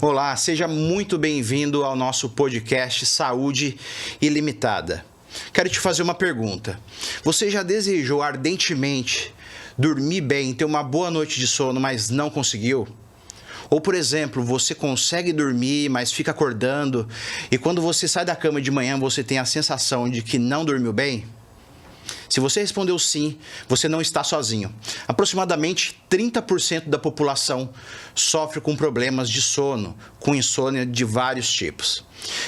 Olá, seja muito bem-vindo ao nosso podcast Saúde Ilimitada. Quero te fazer uma pergunta. Você já desejou ardentemente dormir bem, ter uma boa noite de sono, mas não conseguiu? Ou, por exemplo, você consegue dormir, mas fica acordando e quando você sai da cama de manhã você tem a sensação de que não dormiu bem? Se você respondeu sim, você não está sozinho. Aproximadamente 30% da população sofre com problemas de sono, com insônia de vários tipos.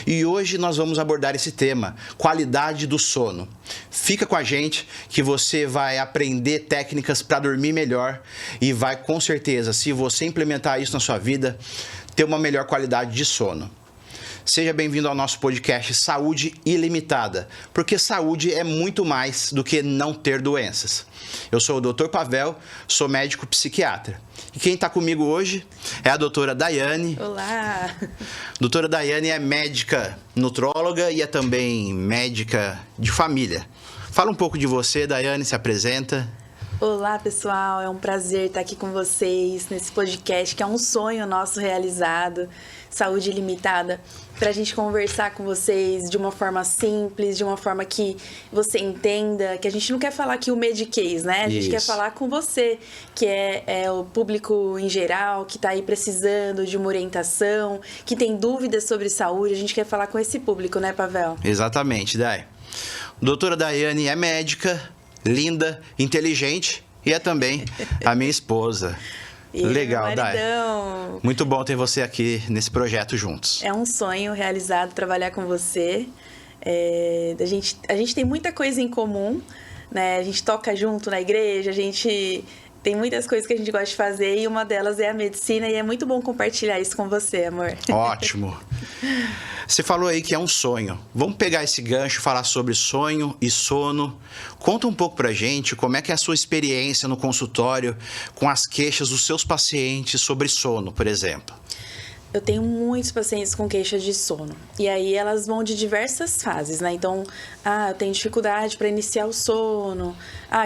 E hoje nós vamos abordar esse tema, qualidade do sono. Fica com a gente que você vai aprender técnicas para dormir melhor e vai, com certeza, se você implementar isso na sua vida, ter uma melhor qualidade de sono. Seja bem-vindo ao nosso podcast Saúde Ilimitada, porque saúde é muito mais do que não ter doenças. Eu sou o Dr. Pavel, sou médico psiquiatra. E quem está comigo hoje é a doutora Daiane. Olá! Doutora Daiane é médica nutróloga e é também médica de família. Fala um pouco de você, Daiane, se apresenta. Olá, pessoal, é um prazer estar aqui com vocês nesse podcast que é um sonho nosso realizado, Saúde Ilimitada, para a gente conversar com vocês de uma forma simples, de uma forma que você entenda, que a gente não quer falar aqui o mediquês, né? A gente quer falar com você, que é o público em geral, que está aí precisando de uma orientação, que tem dúvidas sobre saúde, a gente quer falar com esse público, né, Pavel? Exatamente, Dai. Doutora Daiane é médica, linda, inteligente e é também a minha esposa. E legal, Dai. Muito bom ter você aqui nesse projeto juntos. É um sonho realizado trabalhar com você. A gente tem muita coisa em comum, né? A gente toca junto na igreja, a gente tem muitas coisas que a gente gosta de fazer e uma delas é a medicina e é muito bom compartilhar isso com você, amor. Ótimo. Você falou aí que é um sonho. Vamos pegar esse gancho e falar sobre sonho e sono. Conta um pouco pra gente como é que é a sua experiência no consultório com as queixas dos seus pacientes sobre sono, por exemplo. Eu tenho muitos pacientes com queixas de sono. E aí elas vão de diversas fases, né? Então, eu tenho dificuldade para iniciar o sono.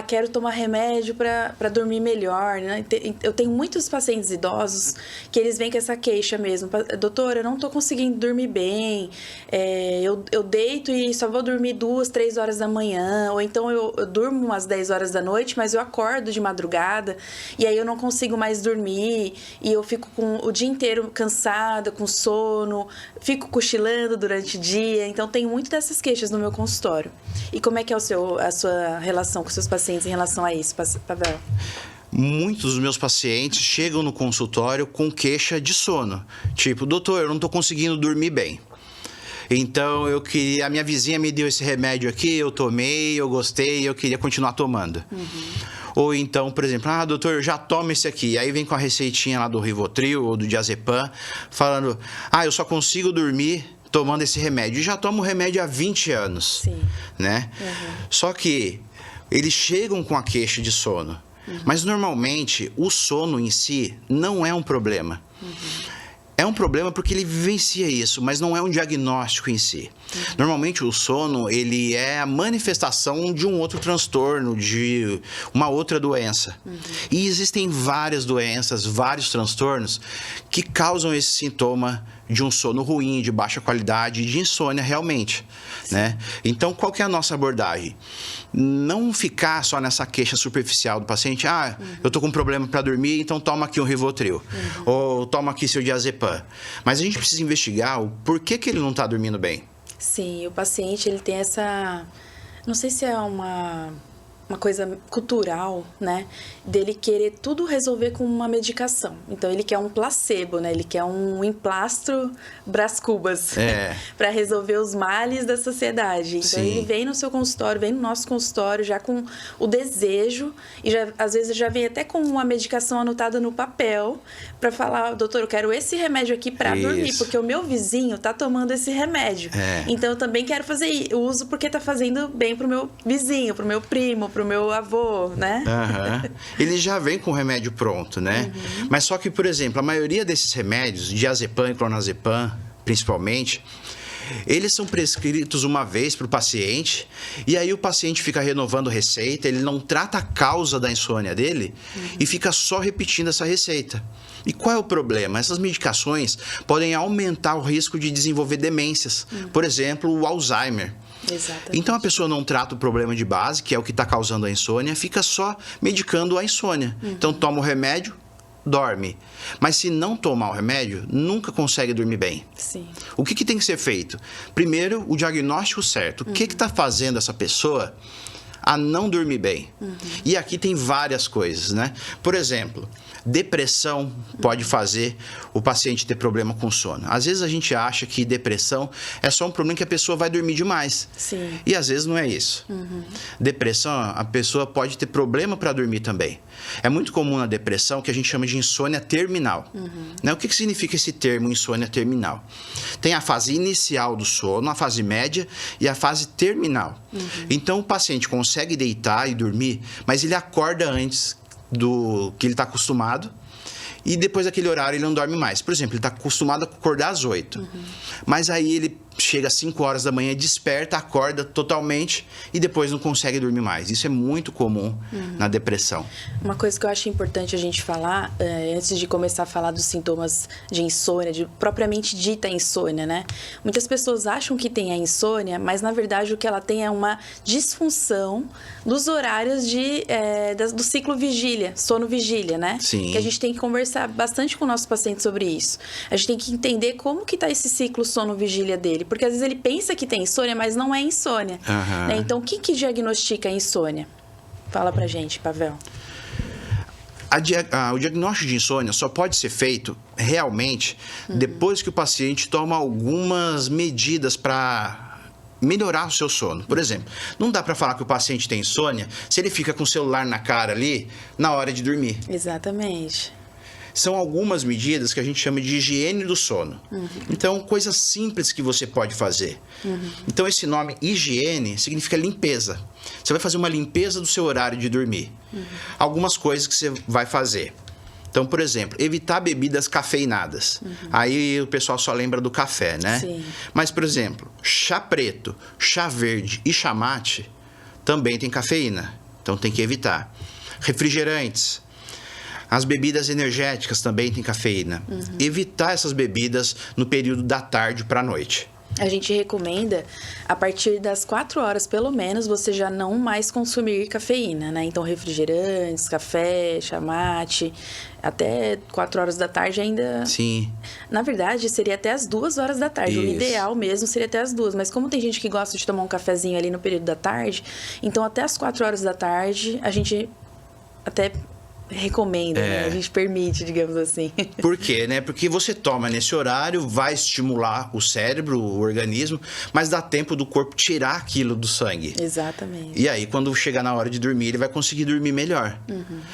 Quero tomar remédio para dormir melhor, né? Eu tenho muitos pacientes idosos que eles vêm com essa queixa mesmo. Doutora, eu não tô conseguindo dormir bem. Eu deito e só vou dormir 2, 3 horas da manhã. Ou então eu durmo umas 10 horas da noite, mas eu acordo de madrugada. E aí eu não consigo mais dormir. E eu fico o dia inteiro cansada, com sono, fico cochilando durante o dia, então tem muito dessas queixas no meu consultório. E como é que é a sua relação com seus pacientes em relação a isso, Pavel? Muitos dos meus pacientes chegam no consultório com queixa de sono. Tipo, doutor, eu não estou conseguindo dormir bem. Então, a minha vizinha me deu esse remédio aqui, eu tomei, eu gostei, eu queria continuar tomando. Ou então, por exemplo, doutor, eu já tomo esse aqui. Aí vem com a receitinha lá do Rivotril ou do Diazepam, falando, eu só consigo dormir tomando esse remédio. E já tomo o remédio há 20 anos. Sim. Né? Só que eles chegam com a queixa de sono. Mas, normalmente, o sono em si não é um problema. É um problema porque ele vivencia isso, mas não é um diagnóstico em si. Normalmente o sono, ele é a manifestação de um outro transtorno, de uma outra doença. E existem várias doenças, vários transtornos que causam esse sintoma de um sono ruim, de baixa qualidade, de insônia realmente, né? Então, qual que é a nossa abordagem? Não ficar só nessa queixa superficial do paciente, eu tô com um problema para dormir, então toma aqui um Rivotril, ou toma aqui seu Diazepam. Mas a gente precisa investigar o porquê que ele não tá dormindo bem. Sim, o paciente, ele tem essa... Não sei se é uma coisa cultural, né? Dele querer tudo resolver com uma medicação. Então, ele quer um placebo, né? Ele quer um emplastro Brás Cubas para resolver os males da sociedade. Então, ele vem no seu consultório, vem no nosso consultório já com o desejo e às vezes já vem até com uma medicação anotada no papel para falar, doutor, eu quero esse remédio aqui para dormir, porque o meu vizinho tá tomando esse remédio. Então, eu também quero fazer uso porque tá fazendo bem pro meu vizinho, pro meu primo, pro meu avô, né? Ele já vem com o remédio pronto, né? Mas só que, por exemplo, a maioria desses remédios, diazepam e clonazepam, principalmente, Eles são prescritos uma vez para o paciente, e aí o paciente fica renovando receita, ele não trata a causa da insônia dele e fica só repetindo essa receita. E qual é o problema? Essas medicações podem aumentar o risco de desenvolver demências, por exemplo, o Alzheimer. Exatamente. Então a pessoa não trata o problema de base, que é o que está causando a insônia, fica só medicando a insônia. Então toma o remédio, dorme. Mas se não tomar o remédio, nunca consegue dormir bem. Sim. O que tem que ser feito? Primeiro, o diagnóstico certo. O que está fazendo essa pessoa a não dormir bem? E aqui tem várias coisas, né? Por exemplo, depressão pode fazer o paciente ter problema com sono. Às vezes a gente acha que depressão é só um problema que a pessoa vai dormir demais. Sim. E às vezes não é isso. Depressão, a pessoa pode ter problema para dormir também. É muito comum na depressão que a gente chama de insônia terminal. Né? O que significa esse termo, insônia terminal? Tem a fase inicial do sono, a fase média e a fase terminal. Então o paciente consegue deitar e dormir, mas ele acorda antes do que ele está acostumado, e depois daquele horário ele não dorme mais. Por exemplo, ele está acostumado a acordar às 8, mas aí ele chega às 5 horas da manhã, desperta, acorda totalmente e depois não consegue dormir mais. Isso é muito comum na depressão. Uma coisa que eu acho importante a gente falar, antes de começar a falar dos sintomas de insônia, de propriamente dita insônia, né? Muitas pessoas acham que tem a insônia, mas na verdade o que ela tem é uma disfunção dos horários do ciclo vigília, sono-vigília, né? Sim. Que a gente tem que conversar bastante com o nosso paciente sobre isso. A gente tem que entender como que tá esse ciclo sono-vigília dele, porque às vezes ele pensa que tem insônia, mas não é insônia. Né? Então, o que diagnostica a insônia? Fala pra gente, Pavel. O diagnóstico de insônia só pode ser feito realmente depois que o paciente toma algumas medidas para melhorar o seu sono. Por exemplo, não dá para falar que o paciente tem insônia se ele fica com o celular na cara ali na hora de dormir. Exatamente. São algumas medidas que a gente chama de higiene do sono. Então, coisas simples que você pode fazer. Então, esse nome higiene significa limpeza. Você vai fazer uma limpeza do seu horário de dormir. Algumas coisas que você vai fazer. Então, por exemplo, evitar bebidas cafeinadas. Aí o pessoal só lembra do café, né? Sim. Mas, por exemplo, chá preto, chá verde e chá mate também tem cafeína. Então, tem que evitar. Refrigerantes. As bebidas energéticas também têm cafeína. Evitar essas bebidas no período da tarde para a noite. A gente recomenda, a partir das 4 horas, pelo menos, você já não mais consumir cafeína, né? Então, refrigerantes, café, chá mate, até 4 horas da tarde ainda... Sim. Na verdade, seria até as 2 horas da tarde. Isso. O ideal mesmo seria até as 2. Mas como tem gente que gosta de tomar um cafezinho ali no período da tarde, então até as 4 horas da tarde, a gente até... recomenda, né? A gente permite, digamos assim. Por quê, né? Porque você toma nesse horário, vai estimular o cérebro, o organismo, mas dá tempo do corpo tirar aquilo do sangue. Exatamente. E aí, quando chegar na hora de dormir, ele vai conseguir dormir melhor.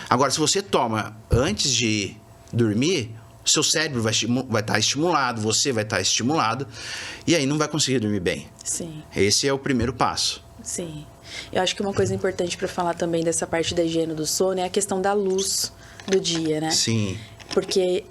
Agora, se você toma antes de dormir, o seu cérebro vai estar estimulado, você vai estar estimulado, e aí não vai conseguir dormir bem. Sim. Esse é o primeiro passo. Sim. Eu acho que uma coisa importante para falar também dessa parte da higiene do sono é a questão da luz do dia, né? Sim. Porque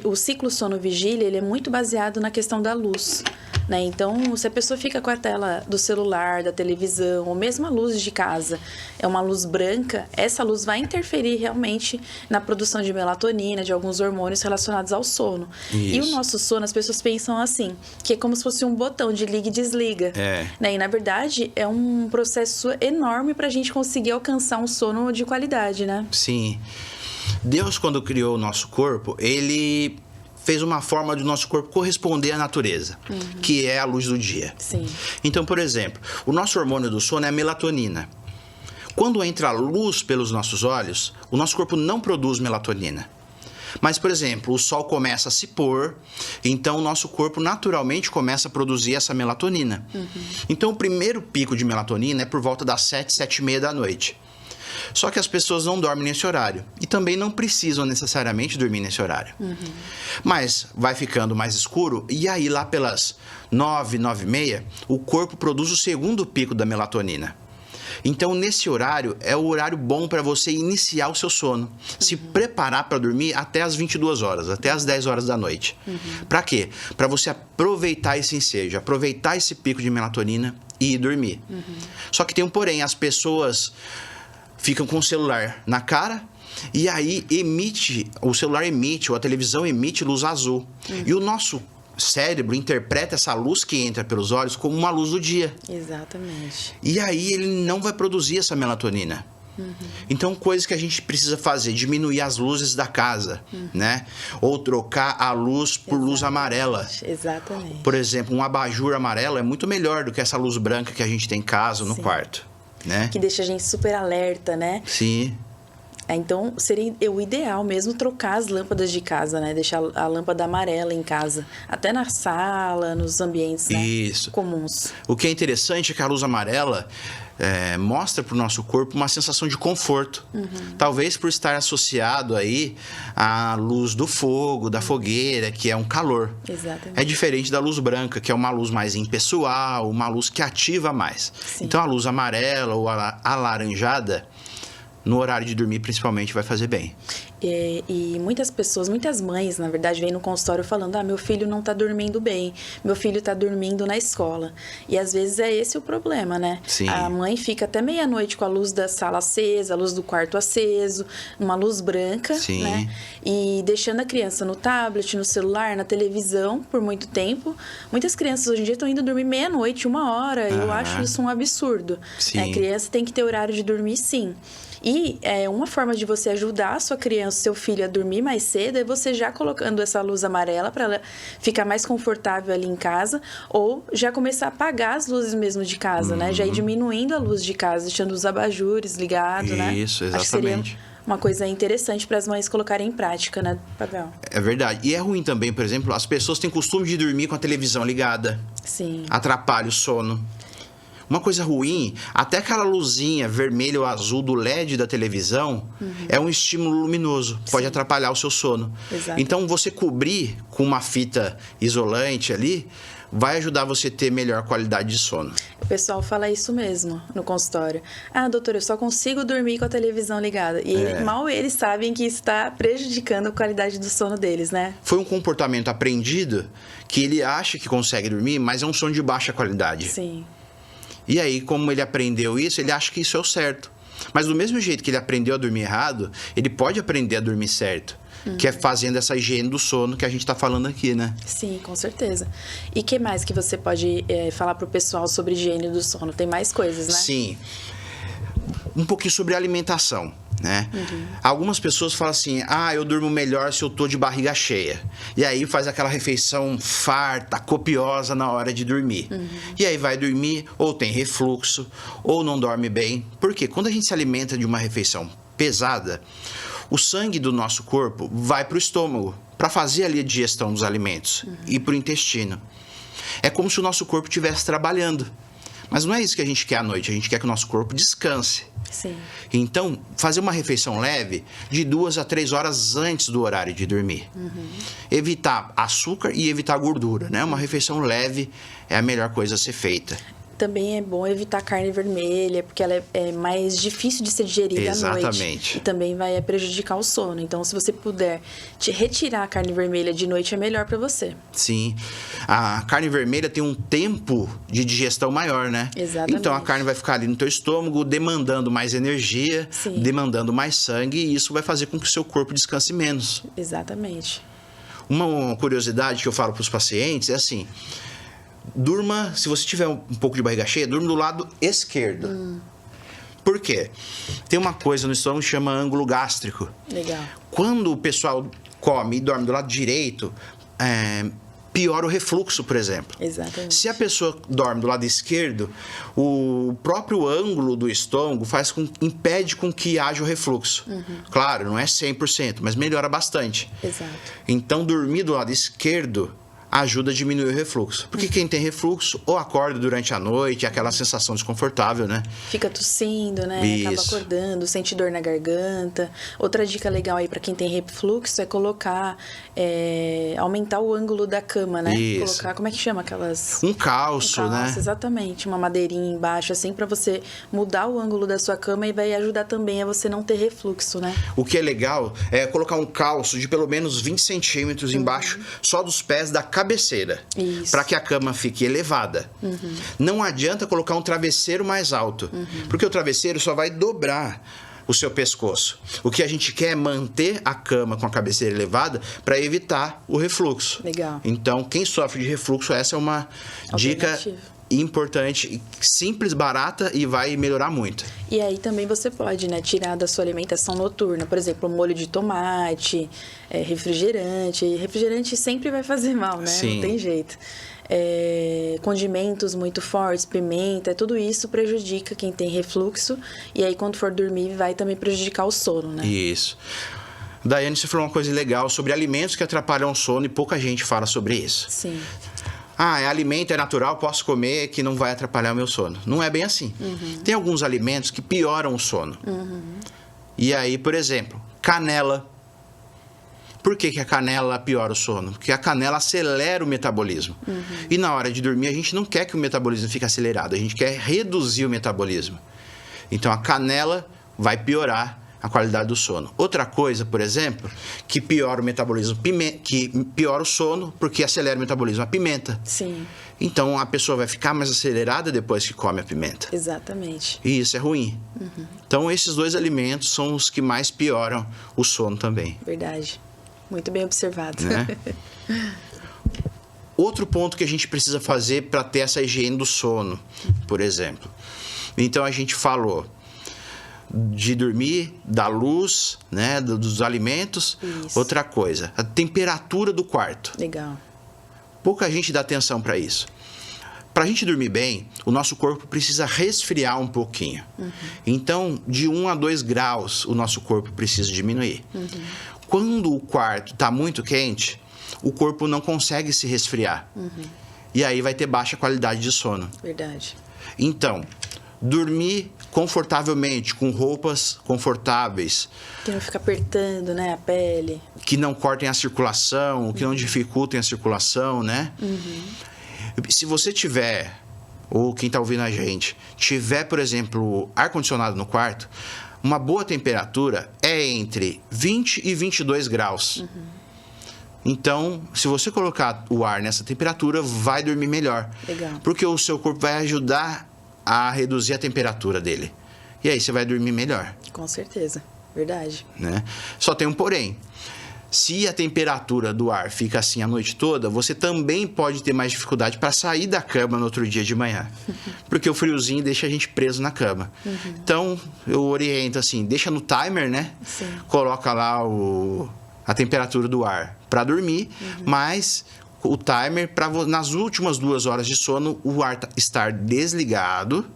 o ciclo sono-vigília, ele é muito baseado na questão da luz, né? Então, se a pessoa fica com a tela do celular, da televisão, ou mesmo a luz de casa, é uma luz branca, essa luz vai interferir realmente na produção de melatonina, de alguns hormônios relacionados ao sono. Isso. E o nosso sono, as pessoas pensam assim, que é como se fosse um botão de liga e desliga. Né? E, na verdade, é um processo enorme para a gente conseguir alcançar um sono de qualidade, né? Sim. Deus, quando criou o nosso corpo, ele fez uma forma do nosso corpo corresponder à natureza, que é a luz do dia. Sim. Então, por exemplo, o nosso hormônio do sono é a melatonina. Quando entra a luz pelos nossos olhos, o nosso corpo não produz melatonina. Mas, por exemplo, o sol começa a se pôr, então o nosso corpo naturalmente começa a produzir essa melatonina. Então, o primeiro pico de melatonina é por volta das 7, 7h30 da noite. Só que as pessoas não dormem nesse horário. E também não precisam necessariamente dormir nesse horário. Mas vai ficando mais escuro e aí lá pelas 9, 9h30, o corpo produz o segundo pico da melatonina. Então, nesse horário, é o horário bom para você iniciar o seu sono. Se preparar para dormir até as 22 horas, até as 10 horas da noite. Para quê? Para você aproveitar esse ensejo, aproveitar esse pico de melatonina e ir dormir. Só que tem um porém, as pessoas ficam com o celular na cara e aí o celular emite, ou a televisão emite luz azul. E o nosso cérebro interpreta essa luz que entra pelos olhos como uma luz do dia. Exatamente. E aí ele não vai produzir essa melatonina. Então, coisas que a gente precisa fazer, diminuir as luzes da casa, né? Ou trocar a luz por luz amarela. Exatamente. Por exemplo, um abajur amarelo é muito melhor do que essa luz branca que a gente tem em casa, no quarto, né? Que deixa a gente super alerta, né? Sim. Então, seria o ideal mesmo trocar as lâmpadas de casa, né? Deixar a lâmpada amarela em casa. Até na sala, nos ambientes, né? Isso. Comuns. O que é interessante é que a luz amarela mostra para o nosso corpo uma sensação de conforto. Talvez por estar associado aí à luz do fogo, da fogueira, que é um calor. Exatamente. É diferente da luz branca, que é uma luz mais impessoal, uma luz que ativa mais. Sim. Então, a luz amarela ou alaranjada, no horário de dormir, principalmente, vai fazer bem. E muitas pessoas, muitas mães, na verdade, vêm no consultório falando: meu filho não tá dormindo bem, meu filho tá dormindo na escola. E às vezes é esse o problema, né? Sim. A mãe fica até meia-noite com a luz da sala acesa, a luz do quarto aceso, uma luz branca, Sim. né? E deixando a criança no tablet, no celular, na televisão por muito tempo. Muitas crianças hoje em dia estão indo dormir meia-noite, 1 hora. Eu acho isso um absurdo. Sim. A criança tem que ter horário de dormir, sim. E uma forma de você ajudar a sua criança, seu filho a dormir mais cedo é você já colocando essa luz amarela para ela ficar mais confortável ali em casa, ou já começar a apagar as luzes mesmo de casa, né? Já ir diminuindo a luz de casa, deixando os abajures ligados, né? Isso, Acho que seria exatamente. uma coisa interessante para as mães colocarem em prática, né, Pavel? É verdade. E é ruim também, por exemplo, as pessoas têm costume de dormir com a televisão ligada. Sim. Atrapalha o sono. Uma coisa ruim, até aquela luzinha vermelha ou azul do LED da televisão é um estímulo luminoso, pode atrapalhar o seu sono. Exato. Então, você cobrir com uma fita isolante ali vai ajudar você a ter melhor qualidade de sono. O pessoal fala isso mesmo no consultório. Doutora, eu só consigo dormir com a televisão ligada. E mal eles sabem que isso está prejudicando a qualidade do sono deles, né? Foi um comportamento aprendido que ele acha que consegue dormir, mas é um sono de baixa qualidade. Sim. E aí, como ele aprendeu isso, ele acha que isso é o certo. Mas do mesmo jeito que ele aprendeu a dormir errado, ele pode aprender a dormir certo. Que é fazendo essa higiene do sono que a gente está falando aqui, né? Sim, com certeza. E o que mais que você pode falar pro pessoal sobre higiene do sono? Tem mais coisas, né? Sim. Um pouquinho sobre alimentação, né? Algumas pessoas falam assim: eu durmo melhor se eu tô de barriga cheia. E aí faz aquela refeição farta, copiosa na hora de dormir. E aí vai dormir, ou tem refluxo, ou não dorme bem. Porque quando a gente se alimenta de uma refeição pesada, o sangue do nosso corpo vai para o estômago para fazer ali a digestão dos alimentos e para o intestino. É como se o nosso corpo estivesse trabalhando. Mas não é isso que a gente quer à noite, a gente quer que o nosso corpo descanse. Sim. Então, fazer uma refeição leve de 2 a 3 horas antes do horário de dormir. Evitar açúcar e evitar gordura, né? Uma refeição leve é a melhor coisa a ser feita. Também é bom evitar carne vermelha, porque ela é mais difícil de ser digerida à noite. Exatamente. E também vai prejudicar o sono. Então, se você puder retirar a carne vermelha de noite, é melhor para você. Sim. A carne vermelha tem um tempo de digestão maior, né? Exatamente. Então, a carne vai ficar ali no teu estômago, demandando mais energia, Sim. demandando mais sangue, e isso vai fazer com que o seu corpo descanse menos. Exatamente. Uma curiosidade que eu falo para os pacientes é assim: durma, se você tiver um pouco de barriga cheia, durma do lado esquerdo. Por quê? Tem uma coisa no estômago que chama ângulo gástrico. Legal. Quando o pessoal come e dorme do lado direito, piora o refluxo, por exemplo. Exatamente. Se a pessoa dorme do lado esquerdo, o próprio ângulo do estômago impede com que haja o refluxo. Claro, não é 100%, mas melhora bastante. Exato. Então, dormir do lado esquerdo ajuda a diminuir o refluxo. Porque quem tem refluxo ou acorda durante a noite, aquela sensação desconfortável, né? Fica tossindo, né? Isso. Acaba acordando, sente dor na garganta. Outra dica legal aí para quem tem refluxo é colocar, aumentar o ângulo da cama, né? Isso. Colocar, como é que chama aquelas... Um calço, né? Exatamente, uma madeirinha embaixo, assim, para você mudar o ângulo da sua cama e vai ajudar também a você não ter refluxo, né? O que é legal é colocar um calço de pelo menos 20 centímetros embaixo, só dos pés da cabeceira, para que a cama fique elevada. Não adianta colocar um travesseiro mais alto, porque o travesseiro só vai dobrar o seu pescoço. O que a gente quer é manter a cama com a cabeceira elevada para evitar o refluxo. Legal. Então, quem sofre de refluxo, essa é uma dica importante, simples, barata e vai melhorar muito. E aí também você pode, né, tirar da sua alimentação noturna, por exemplo, molho de tomate, refrigerante. Refrigerante sempre vai fazer mal, né? Sim. Não tem jeito. Condimentos muito fortes, pimenta, tudo isso prejudica quem tem refluxo. E aí quando for dormir vai também prejudicar o sono, né? Isso. Daiane, você falou uma coisa legal sobre alimentos que atrapalham o sono e pouca gente fala sobre isso. Sim. É alimento, é natural, posso comer que não vai atrapalhar o meu sono. Não é bem assim. Tem alguns alimentos que pioram o sono. E aí, por exemplo, canela. Por que a canela piora o sono? Porque a canela acelera o metabolismo. E na hora de dormir, a gente não quer que o metabolismo fique acelerado, a gente quer reduzir o metabolismo. Então, a canela vai piorar a qualidade do sono. Outra coisa, por exemplo, que piora o metabolismo, que piora o sono, porque acelera o metabolismo, a pimenta. Sim. Então, a pessoa vai ficar mais acelerada depois que come a pimenta. Exatamente. E isso é ruim. Então, esses dois alimentos são os que mais pioram o sono também. Verdade. Muito bem observado. Né? Outro ponto que a gente precisa fazer para ter essa higiene do sono, por exemplo. Então, a gente falou de dormir, da luz, né, dos alimentos. Isso. Outra coisa, a temperatura do quarto. Legal. Pouca gente dá atenção para isso. Para a gente dormir bem, o nosso corpo precisa resfriar um pouquinho. Então, de 1 a 2 graus, o nosso corpo precisa diminuir. Quando o quarto está muito quente, o corpo não consegue se resfriar. E aí vai ter baixa qualidade de sono. Verdade. Então, dormir confortavelmente, com roupas confortáveis. Que não fica apertando, né, a pele. Que não cortem a circulação, que não dificultem a circulação, né? Se você tiver, ou quem está ouvindo a gente, tiver, por exemplo, ar-condicionado no quarto, uma boa temperatura é entre 20 e 22 graus. Então, se você colocar o ar nessa temperatura, vai dormir melhor. Legal. Porque o seu corpo vai ajudar a reduzir a temperatura dele. E aí você vai dormir melhor. Com certeza. Verdade. Né? Só tem um porém. Se a temperatura do ar fica assim a noite toda, você também pode ter mais dificuldade para sair da cama no outro dia de manhã. Porque o friozinho deixa a gente preso na cama. Então, eu oriento assim, deixa no timer, né? Sim. Coloca lá a temperatura do ar para dormir, mas o timer para nas últimas 2 horas de sono o ar estar desligado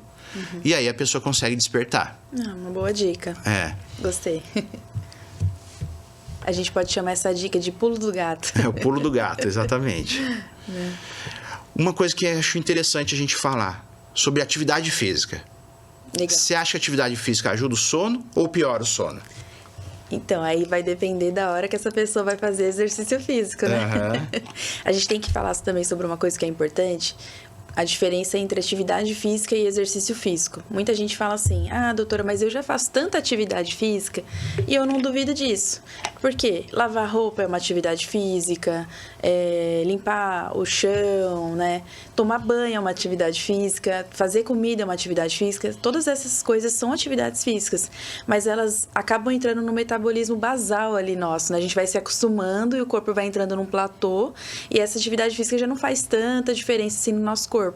e aí a pessoa consegue despertar. Uma boa dica. Gostei. A gente pode chamar essa dica de pulo do gato. É o pulo do gato, exatamente. Uma coisa que eu acho interessante a gente falar sobre atividade física. Legal. Você acha que a atividade física ajuda o sono ou piora o sono? Então, aí vai depender da hora que essa pessoa vai fazer exercício físico, né? A gente tem que falar também sobre uma coisa que é importante. A diferença entre atividade física e exercício físico. Muita gente fala assim, doutora, mas eu já faço tanta atividade física e eu não duvido disso. Por quê? Lavar roupa é uma atividade física, limpar o chão, né? Tomar banho é uma atividade física, fazer comida é uma atividade física. Todas essas coisas são atividades físicas, mas elas acabam entrando no metabolismo basal ali nosso, né? A gente vai se acostumando e o corpo vai entrando num platô e essa atividade física já não faz tanta diferença assim no nosso corpo.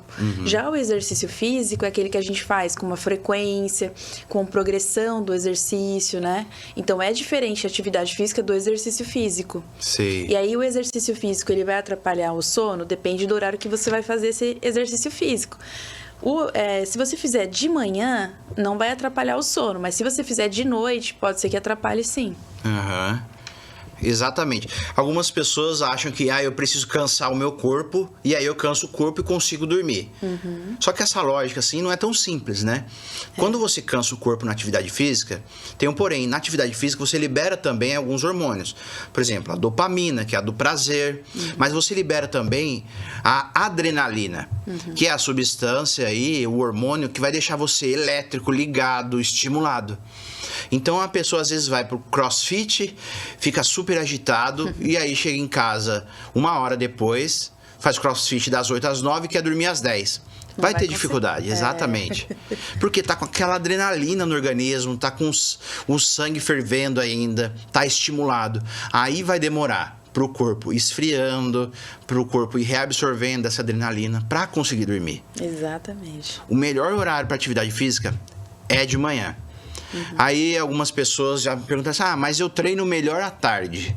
Já o exercício físico é aquele que a gente faz com uma frequência, com progressão do exercício, né? Então, é diferente a atividade física do exercício físico. Sim. E aí, o exercício físico, ele vai atrapalhar o sono? Depende do horário que você vai fazer esse exercício físico. Se você fizer de manhã, não vai atrapalhar o sono. Mas se você fizer de noite, pode ser que atrapalhe sim. Exatamente. Algumas pessoas acham que eu preciso cansar o meu corpo e aí eu canso o corpo e consigo dormir. Só que essa lógica assim não é tão simples, né? Quando você cansa o corpo na atividade física, tem um porém. Na atividade física você libera também alguns hormônios. Por exemplo, a dopamina, que é a do prazer. Mas você libera também a adrenalina, que é a substância aí, o hormônio que vai deixar você elétrico, ligado, estimulado. Então a pessoa às vezes vai pro CrossFit, fica super agitado e aí chega em casa 1 hora depois, faz CrossFit das 8 às 9 e quer dormir às 10. Vai ter dificuldade, exatamente. Porque tá com aquela adrenalina no organismo, tá com o sangue fervendo ainda, tá estimulado. Aí vai demorar pro corpo esfriando, pro corpo ir reabsorvendo essa adrenalina para conseguir dormir. Exatamente. O melhor horário para atividade física é de manhã. Aí algumas pessoas já perguntam assim, mas eu treino melhor à tarde.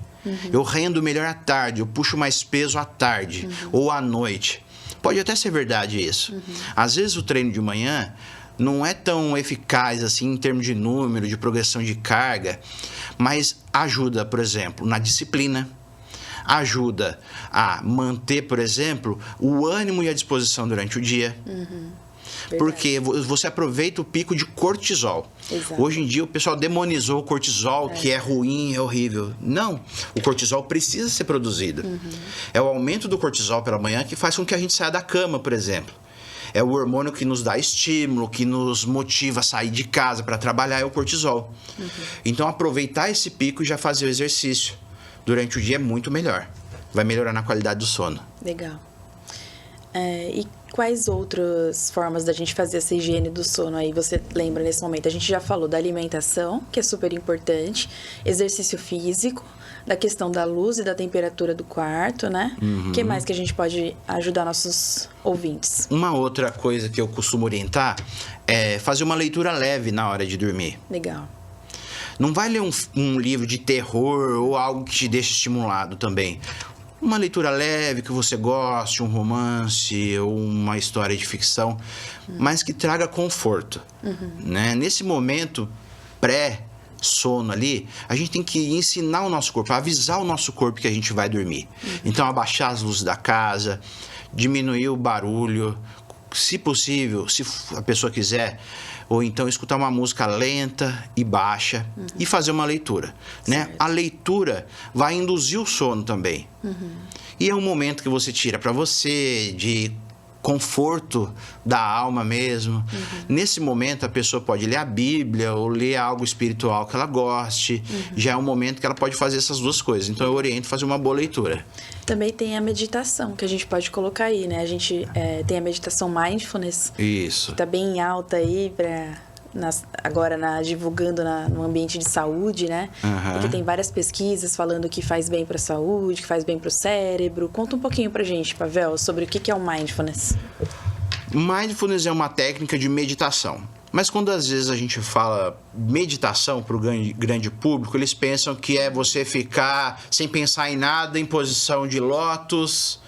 Eu rendo melhor à tarde, eu puxo mais peso à tarde ou à noite. Pode até ser verdade isso. Às vezes o treino de manhã não é tão eficaz assim em termos de número, de progressão de carga, mas ajuda, por exemplo, na disciplina. Ajuda a manter, por exemplo, o ânimo e a disposição durante o dia. Porque você aproveita o pico de cortisol. Exato. Hoje em dia o pessoal demonizou o cortisol, que é ruim, é horrível. Não, o cortisol precisa ser produzido. É o aumento do cortisol pela manhã que faz com que a gente saia da cama, por exemplo. É o hormônio que nos dá estímulo, que nos motiva a sair de casa para trabalhar, é o cortisol. Então aproveitar esse pico e já fazer o exercício durante o dia é muito melhor. Vai melhorar na qualidade do sono. Legal. E quais outras formas da gente fazer essa higiene do sono aí você lembra nesse momento? A gente já falou da alimentação, que é super importante, exercício físico, da questão da luz e da temperatura do quarto, né? O que mais que a gente pode ajudar nossos ouvintes? Uma outra coisa que eu costumo orientar é fazer uma leitura leve na hora de dormir. Legal. Não vai ler um livro de terror ou algo que te deixe estimulado também. Uma leitura leve que você goste, um romance ou uma história de ficção, mas que traga conforto. Né? Nesse momento pré-sono ali, a gente tem que ensinar o nosso corpo, avisar o nosso corpo que a gente vai dormir. Então, abaixar as luzes da casa, diminuir o barulho, se possível, se a pessoa quiser, ou então escutar uma música lenta e baixa e fazer uma leitura, né? A leitura vai induzir o sono também. E é um momento que você tira para você, de conforto da alma mesmo. Nesse momento a pessoa pode ler a Bíblia ou ler algo espiritual que ela goste. Já é um momento que ela pode fazer essas duas coisas. Então eu oriento a fazer uma boa leitura. Também tem a meditação, que a gente pode colocar aí, né? A gente tem a meditação mindfulness. Isso. Que tá bem alta aí agora divulgando no ambiente de saúde, né? Porque tem várias pesquisas falando que faz bem para a saúde, que faz bem para o cérebro. Conta um pouquinho pra gente, Pavel, sobre o que é o mindfulness. Mindfulness é uma técnica de meditação. Mas quando às vezes a gente fala meditação para o grande público, eles pensam que é você ficar sem pensar em nada, em posição de lótus.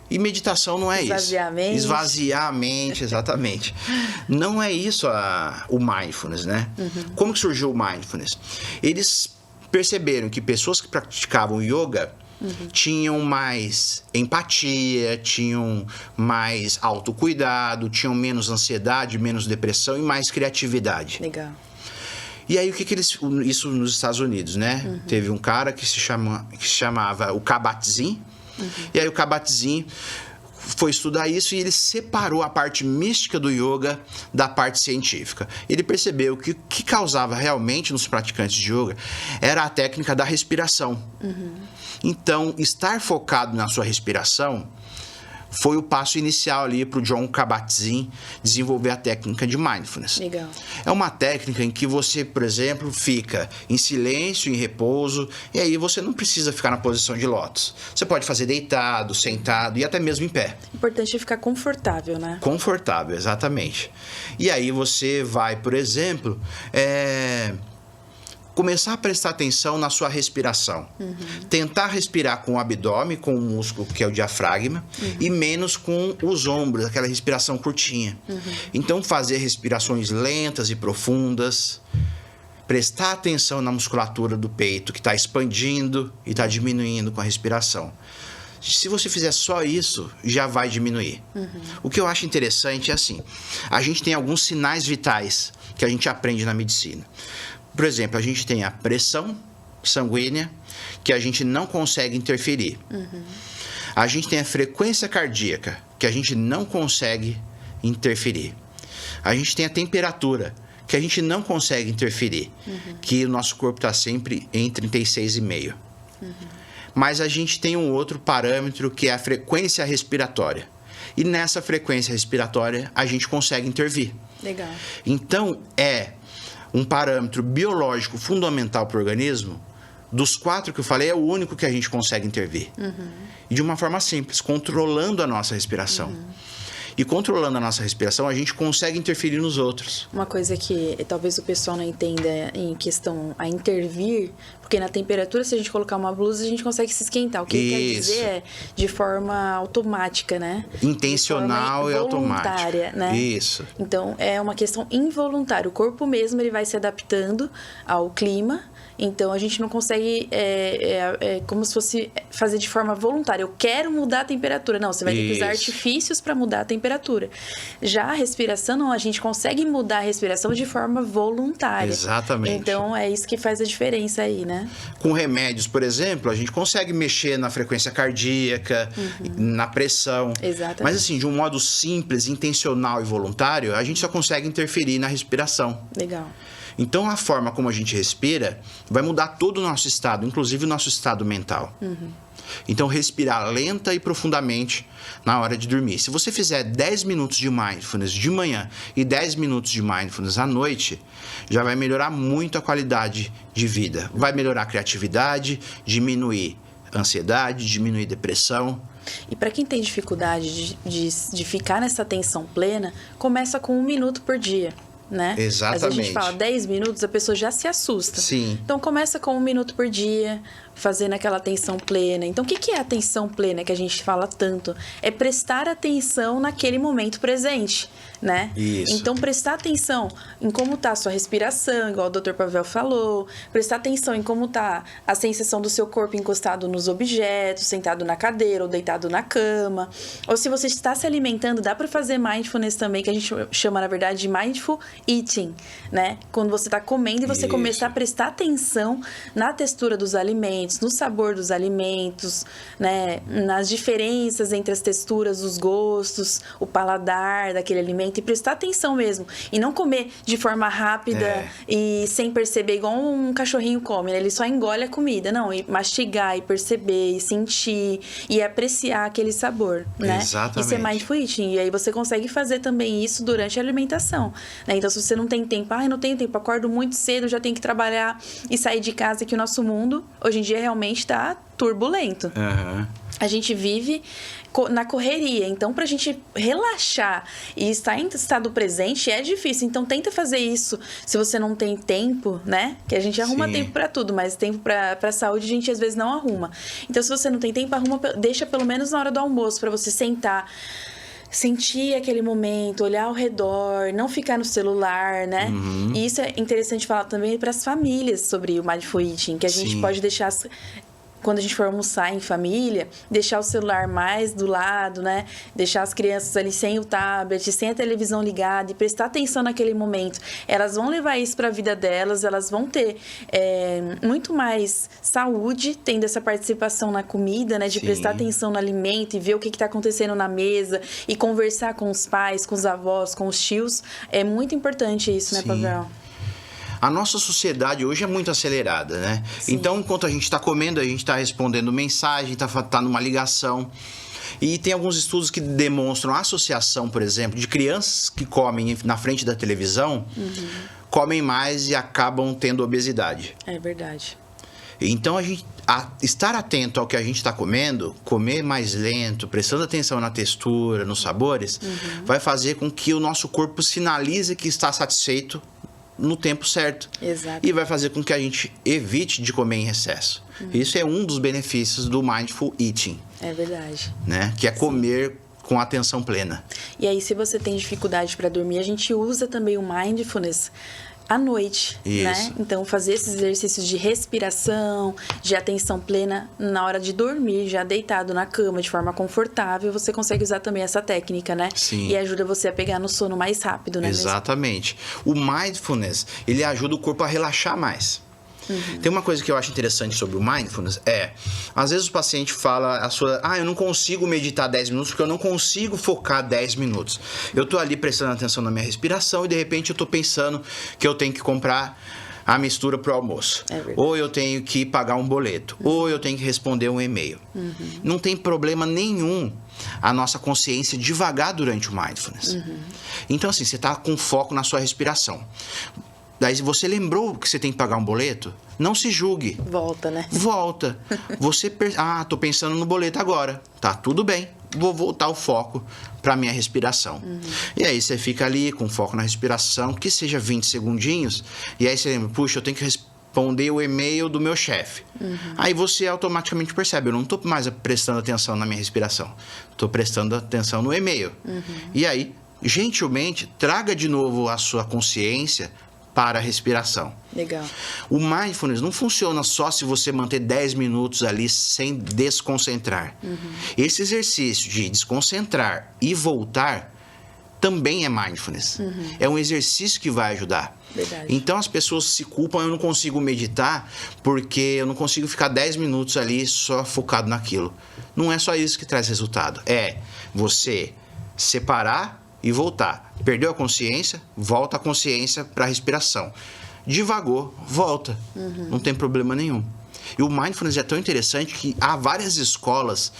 E meditação não é Esvaziar isso. Esvaziar a mente, exatamente. Não é isso o mindfulness, né? Como que surgiu o mindfulness? Eles perceberam que pessoas que praticavam yoga tinham mais empatia, tinham mais autocuidado, tinham menos ansiedade, menos depressão e mais criatividade. Legal. E aí, isso nos Estados Unidos, né? Teve um cara que se chamava o Kabat-Zinn. E aí o Kabat-Zinn foi estudar isso e ele separou a parte mística do yoga da parte científica. Ele percebeu que o que causava realmente nos praticantes de yoga era a técnica da respiração. Então, estar focado na sua respiração foi o passo inicial ali para o Jon Kabat-Zinn desenvolver a técnica de mindfulness. Legal. É uma técnica em que você, por exemplo, fica em silêncio, em repouso, e aí você não precisa ficar na posição de lótus. Você pode fazer deitado, sentado e até mesmo em pé. Importante é ficar confortável, né? Confortável, exatamente. E aí você vai, por exemplo, começar a prestar atenção na sua respiração. Tentar respirar com o abdômen, com o músculo que é o diafragma, e menos com os ombros, aquela respiração curtinha. Então, fazer respirações lentas e profundas, prestar atenção na musculatura do peito, que está expandindo e está diminuindo com a respiração. Se você fizer só isso, já vai diminuir. O que eu acho interessante é assim, a gente tem alguns sinais vitais que a gente aprende na medicina. Por exemplo, a gente tem a pressão sanguínea, que a gente não consegue interferir. A gente tem a frequência cardíaca, que a gente não consegue interferir. A gente tem a temperatura, que a gente não consegue interferir, que o nosso corpo está sempre em 36,5. Mas a gente tem um outro parâmetro, que é a frequência respiratória. E nessa frequência respiratória, a gente consegue intervir. Legal. Então, é um parâmetro biológico fundamental para o organismo. Dos 4 que eu falei, é o único que a gente consegue intervir. E de uma forma simples, controlando a nossa respiração. E controlando a nossa respiração, a gente consegue interferir nos outros. Uma coisa que talvez o pessoal não entenda em questão a intervir, porque na temperatura, se a gente colocar uma blusa, a gente consegue se esquentar. O que quer dizer é de forma automática, né? Intencional e automática. Voluntária, né? Isso. Então, é uma questão involuntária. O corpo mesmo ele vai se adaptando ao clima. Então, a gente não consegue, como se fosse fazer de forma voluntária. Eu quero mudar a temperatura. Não, você vai ter que usar artifícios para mudar a temperatura. Já a respiração, não, a gente consegue mudar a respiração de forma voluntária. Exatamente. Então, é isso que faz a diferença aí, né? Com remédios, por exemplo, a gente consegue mexer na frequência cardíaca, na pressão. Exatamente. Mas assim, de um modo simples, intencional e voluntário, a gente só consegue interferir na respiração. Legal. Então, a forma como a gente respira vai mudar todo o nosso estado, inclusive o nosso estado mental. Então, respirar lenta e profundamente na hora de dormir. Se você fizer 10 minutos de mindfulness de manhã e 10 minutos de mindfulness à noite, já vai melhorar muito a qualidade de vida. Vai melhorar a criatividade, diminuir a ansiedade, diminuir a depressão. E para quem tem dificuldade de ficar nessa atenção plena, começa com 1 minuto por dia. Né? Exatamente. Às vezes a gente fala 10 minutos, a pessoa já se assusta. Sim. Então começa com 1 minuto por dia, fazendo aquela atenção plena. Então o que é a atenção plena que a gente fala tanto? É prestar atenção naquele momento presente, né? Isso. Então prestar atenção em como está a sua respiração, igual o Dr. Pavel falou, prestar atenção em como está a sensação do seu corpo encostado nos objetos, sentado na cadeira ou deitado na cama. Ou se você está se alimentando, dá para fazer mindfulness também, que a gente chama na verdade de mindful eating, né? Quando você está comendo e você começar a prestar atenção na textura dos alimentos, no sabor dos alimentos, né? Nas diferenças entre as texturas, os gostos, o paladar daquele alimento, e prestar atenção mesmo. E não comer de forma rápida e sem perceber, igual um cachorrinho come, né? Ele só engole a comida. Não, e mastigar, e perceber, e sentir, e apreciar aquele sabor, né? Exatamente. Isso é mindful eating. E aí você consegue fazer também isso durante a alimentação, né? Então, se você não tem tempo, não tenho tempo, acordo muito cedo, já tenho que trabalhar e sair de casa, que o nosso mundo, hoje em dia, realmente está turbulento. A gente vive na correria, então pra gente relaxar e estar em estado presente é difícil, então tenta fazer isso se você não tem tempo, né? Que a gente arruma tempo pra tudo, mas tempo pra saúde a gente às vezes não arruma. Então se você não tem tempo, deixa pelo menos na hora do almoço pra você sentar, sentir aquele momento, olhar ao redor, não ficar no celular, né? E isso é interessante falar também para as famílias sobre o mindful eating, que a gente pode deixar, quando a gente for almoçar em família, deixar o celular mais do lado, né? Deixar as crianças ali sem o tablet, sem a televisão ligada e prestar atenção naquele momento. Elas vão levar isso para a vida delas, elas vão ter muito mais saúde tendo essa participação na comida, né? De prestar atenção no alimento e ver o que está acontecendo na mesa e conversar com os pais, com os avós, com os tios. É muito importante isso, né, Pavel? A nossa sociedade hoje é muito acelerada, né? Então, enquanto a gente está comendo, a gente está respondendo mensagem, está numa ligação. E tem alguns estudos que demonstram a associação, por exemplo, de crianças que comem na frente da televisão, comem mais e acabam tendo obesidade. É verdade. Então, estar atento ao que a gente está comendo, comer mais lento, prestando atenção na textura, nos sabores, vai fazer com que o nosso corpo sinalize que está satisfeito no tempo certo. Exato. E vai fazer com que a gente evite de comer em excesso. Isso é um dos benefícios do mindful eating. É verdade. Né? Que é comer com atenção plena. E aí, se você tem dificuldade para dormir, a gente usa também o mindfulness à noite, Isso. né? Então, fazer esses exercícios de respiração, de atenção plena na hora de dormir, já deitado na cama, de forma confortável, você consegue usar também essa técnica, né? Sim. E ajuda você a pegar no sono mais rápido, né? Exatamente. O mindfulness, ele ajuda o corpo a relaxar mais. Tem uma coisa que eu acho interessante sobre o mindfulness, às vezes o paciente fala eu não consigo meditar 10 minutos porque eu não consigo focar 10 minutos. Eu tô ali prestando atenção na minha respiração e de repente eu tô pensando que eu tenho que comprar a mistura pro almoço. Ou eu tenho que pagar um boleto. Ou eu tenho que responder um e-mail. Não tem problema nenhum a nossa consciência divagar durante o mindfulness. Então assim, você tá com foco na sua respiração. Daí você lembrou que você tem que pagar um boleto? Não se julgue. Volta, né? Volta. Você tô pensando no boleto agora. Tá, tudo bem. Vou voltar o foco para minha respiração. E aí você fica ali com foco na respiração, que seja 20 segundinhos. E aí você lembra, puxa, eu tenho que responder o e-mail do meu chefe. Aí você automaticamente percebe, eu não tô mais prestando atenção na minha respiração. Tô prestando atenção no e-mail. E aí, gentilmente, traga de novo a sua consciência para a respiração. Legal. O mindfulness não funciona só se você manter 10 minutos ali sem desconcentrar. Esse exercício de desconcentrar e voltar também é mindfulness. É um exercício que vai ajudar. Verdade. Então as pessoas se culpam, eu não consigo meditar porque eu não consigo ficar 10 minutos ali só focado naquilo. Não é só isso que traz resultado. É você separar e voltar. Perdeu a consciência, volta a consciência para a respiração. Divagou, volta. Não tem problema nenhum. E o mindfulness é tão interessante que há várias escolas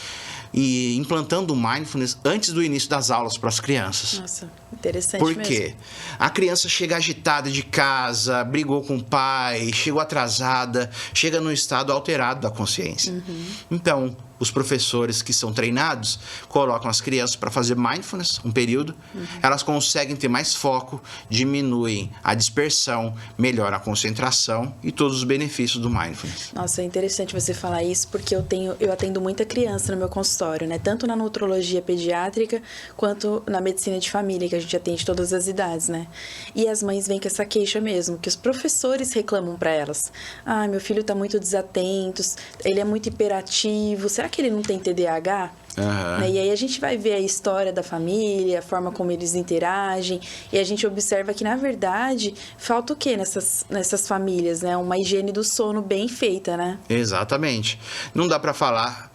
implantando o mindfulness antes do início das aulas para as crianças. Nossa, interessante Por mesmo. quê? A criança chega agitada de casa, brigou com o pai, chegou atrasada, chega num estado alterado da consciência. Então, os professores que são treinados colocam as crianças para fazer mindfulness um período, elas conseguem ter mais foco, diminuem a dispersão, melhoram a concentração e todos os benefícios do mindfulness. Nossa, é interessante você falar isso, porque eu atendo muita criança no meu consultório, né? Tanto na nutrologia pediátrica, quanto na medicina de família, que a gente atende todas as idades, né? E as mães vêm com essa queixa mesmo, que os professores reclamam para elas. Ah, meu filho tá muito desatento, ele é muito hiperativo, será que ele não tem TDAH? Né? E aí a gente vai ver a história da família, a forma como eles interagem, e a gente observa que, na verdade, falta o quê nessas famílias, né? Uma higiene do sono bem feita, né? Exatamente. Não dá para falar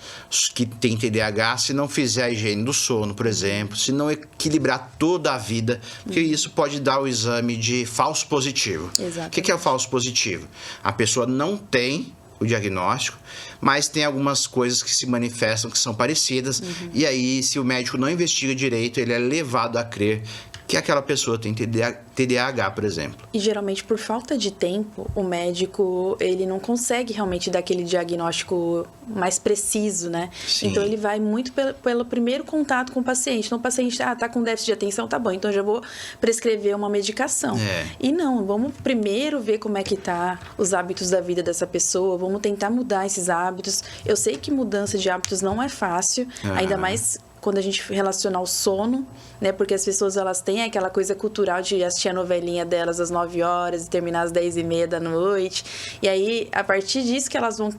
que tem TDAH se não fizer a higiene do sono, por exemplo, se não equilibrar toda a vida, porque isso pode dar o exame de falso positivo. Exatamente. O que é o falso positivo? A pessoa não tem o diagnóstico, mas tem algumas coisas que se manifestam que são parecidas, e aí, se o médico não investiga direito, ele é levado a crer que aquela pessoa tem TDAH, por exemplo. E geralmente, por falta de tempo, o médico, ele não consegue realmente dar aquele diagnóstico mais preciso, né? Sim. Então, ele vai muito pelo primeiro contato com o paciente. Então, o paciente, tá com déficit de atenção, tá bom, então eu já vou prescrever uma medicação. E não, vamos primeiro ver como é que tá os hábitos da vida dessa pessoa, vamos tentar mudar esses hábitos. Eu sei que mudança de hábitos não é fácil, ainda mais quando a gente relaciona ao sono, né? Porque as pessoas, elas têm aquela coisa cultural de assistir a novelinha delas às 9 horas e terminar às 10h30 da noite. E aí, a partir disso que elas vão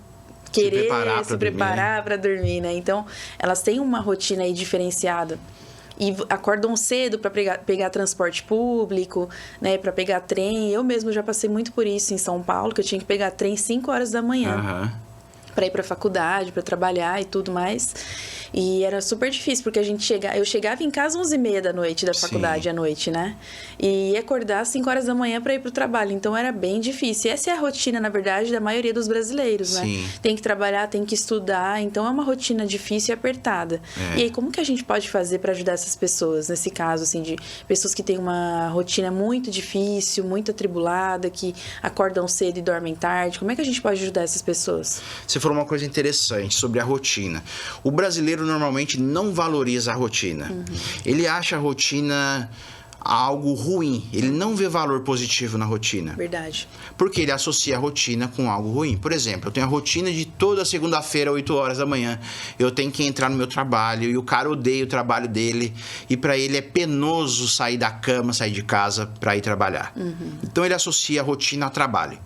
querer se preparar para dormir, né? Então, elas têm uma rotina aí diferenciada. E acordam cedo para pegar transporte público, né? Para pegar trem. Eu mesmo já passei muito por isso em São Paulo, que eu tinha que pegar trem 5 horas da manhã. Para ir para a faculdade, para trabalhar e tudo mais. E era super difícil, porque eu chegava em casa 11h30 da noite da faculdade à noite, né? E ia acordar às 5 horas da manhã para ir pro trabalho. Então era bem difícil. E essa é a rotina, na verdade, da maioria dos brasileiros, né? Tem que trabalhar, tem que estudar. Então é uma rotina difícil e apertada. E aí, como que a gente pode fazer para ajudar essas pessoas? Nesse caso, assim, de pessoas que têm uma rotina muito difícil, muito atribulada, que acordam cedo e dormem tarde. Como é que a gente pode ajudar essas pessoas? Você falou uma coisa interessante sobre a rotina. O brasileiro normalmente não valoriza a rotina. Ele acha a rotina algo ruim. Ele não vê valor positivo na rotina. Verdade. Porque ele associa a rotina com algo ruim. Por exemplo, eu tenho a rotina de toda segunda-feira, 8 horas da manhã. Eu tenho que entrar no meu trabalho e o cara odeia o trabalho dele. E para ele é penoso sair da cama, sair de casa para ir trabalhar. Então ele associa a rotina a trabalho.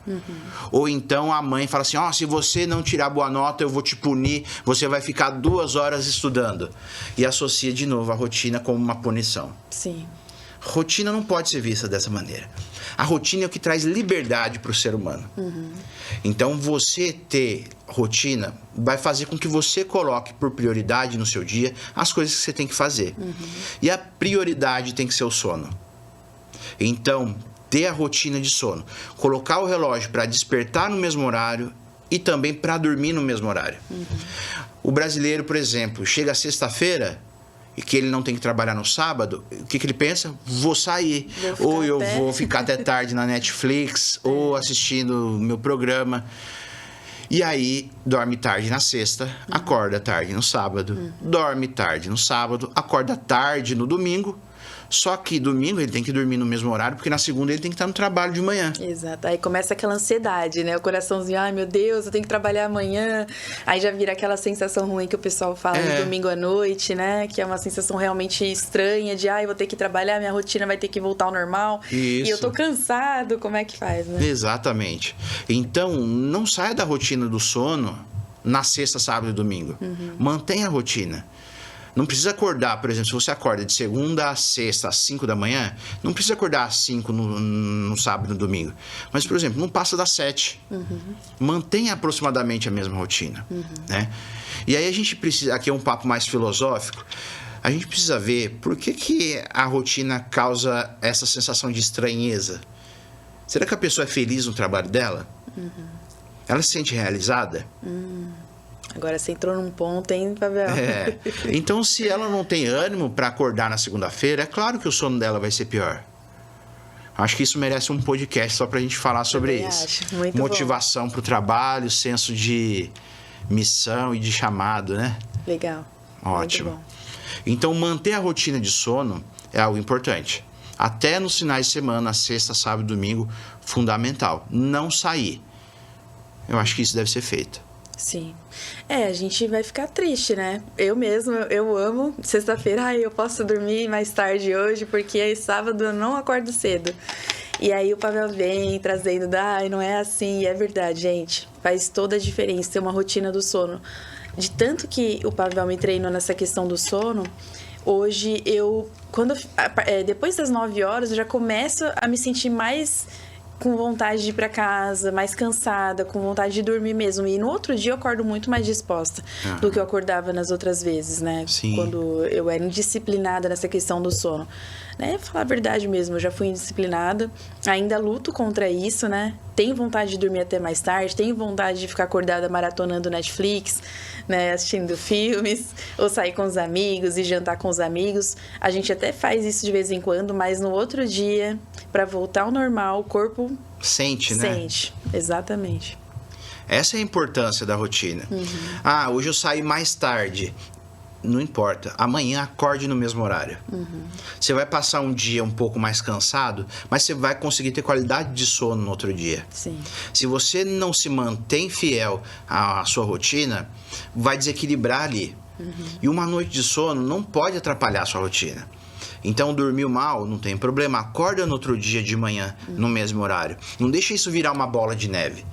Ou então a mãe fala assim, se você não tirar boa nota, eu vou te punir. Você vai ficar 2 horas estudando. E associa de novo a rotina como uma punição. Sim. Rotina não pode ser vista dessa maneira. A rotina é o que traz liberdade para o ser humano. Então, você ter rotina vai fazer com que você coloque por prioridade no seu dia as coisas que você tem que fazer. E a prioridade tem que ser o sono. Então, ter a rotina de sono. Colocar o relógio para despertar no mesmo horário e também para dormir no mesmo horário. O brasileiro, por exemplo, chega sexta-feira e que ele não tem que trabalhar no sábado, o que ele pensa? Vou sair. Ou eu vou ficar até tarde na Netflix, ou assistindo meu programa. E aí, dorme tarde na sexta, acorda tarde no sábado. Dorme tarde no sábado, acorda tarde no domingo. Só que domingo ele tem que dormir no mesmo horário, porque na segunda ele tem que estar no trabalho de manhã. Exato. Aí começa aquela ansiedade, né? O coraçãozinho, ai meu Deus, eu tenho que trabalhar amanhã. Aí já vira aquela sensação ruim que o pessoal fala no domingo à noite, né? Que é uma sensação realmente estranha de, eu vou ter que trabalhar, minha rotina vai ter que voltar ao normal. Isso. E eu tô cansado, como é que faz, né? Exatamente. Então, não saia da rotina do sono na sexta, sábado e domingo. Mantenha a rotina. Não precisa acordar, por exemplo, se você acorda de segunda a sexta às 5 da manhã, não precisa acordar às 5 no sábado e no domingo. Mas, por exemplo, não passa das 7. Mantenha aproximadamente a mesma rotina. Né? E aí a gente precisa, aqui é um papo mais filosófico, a gente precisa ver por que a rotina causa essa sensação de estranheza. Será que a pessoa é feliz no trabalho dela? Ela se sente realizada? Agora você entrou num ponto, hein, Pavel? Então, se ela não tem ânimo para acordar na segunda-feira, é claro que o sono dela vai ser pior. Acho que isso merece um podcast só pra gente falar sobre isso. Acho. Muito motivação para o trabalho, senso de missão e de chamado, né? Legal. Ótimo. Muito bom. Então, manter a rotina de sono é algo importante. Até nos finais de semana, sexta, sábado e domingo, fundamental. Não sair. Eu acho que isso deve ser feito. Sim. A gente vai ficar triste, né? Eu mesmo, eu amo sexta-feira, eu posso dormir mais tarde hoje, porque aí sábado eu não acordo cedo. E aí o Pavel vem trazendo, não é assim, e é verdade, gente. Faz toda a diferença ter uma rotina do sono. De tanto que o Pavel me treinou nessa questão do sono, hoje depois das 9 horas, eu já começo a me sentir mais com vontade de ir pra casa, mais cansada, com vontade de dormir mesmo. E no outro dia eu acordo muito mais disposta do que eu acordava nas outras vezes, né? Sim. Quando eu era indisciplinada nessa questão do sono. Né? Falar a verdade mesmo, eu já fui indisciplinada. Ainda luto contra isso, né? Tenho vontade de dormir até mais tarde, tenho vontade de ficar acordada maratonando Netflix, né? Assistindo filmes, ou sair com os amigos e jantar com os amigos. A gente até faz isso de vez em quando, mas no outro dia, para voltar ao normal, o corpo sente, né? Sente, exatamente. Essa é a importância da rotina. Hoje eu saí mais tarde. Não importa. Amanhã acorde no mesmo horário. Você vai passar um dia um pouco mais cansado, mas você vai conseguir ter qualidade de sono no outro dia. Sim. Se você não se mantém fiel à sua rotina, vai desequilibrar ali. E uma noite de sono não pode atrapalhar a sua rotina. Então, dormiu mal, não tem problema. Acorda no outro dia de manhã, no mesmo horário. Não deixa isso virar uma bola de neve.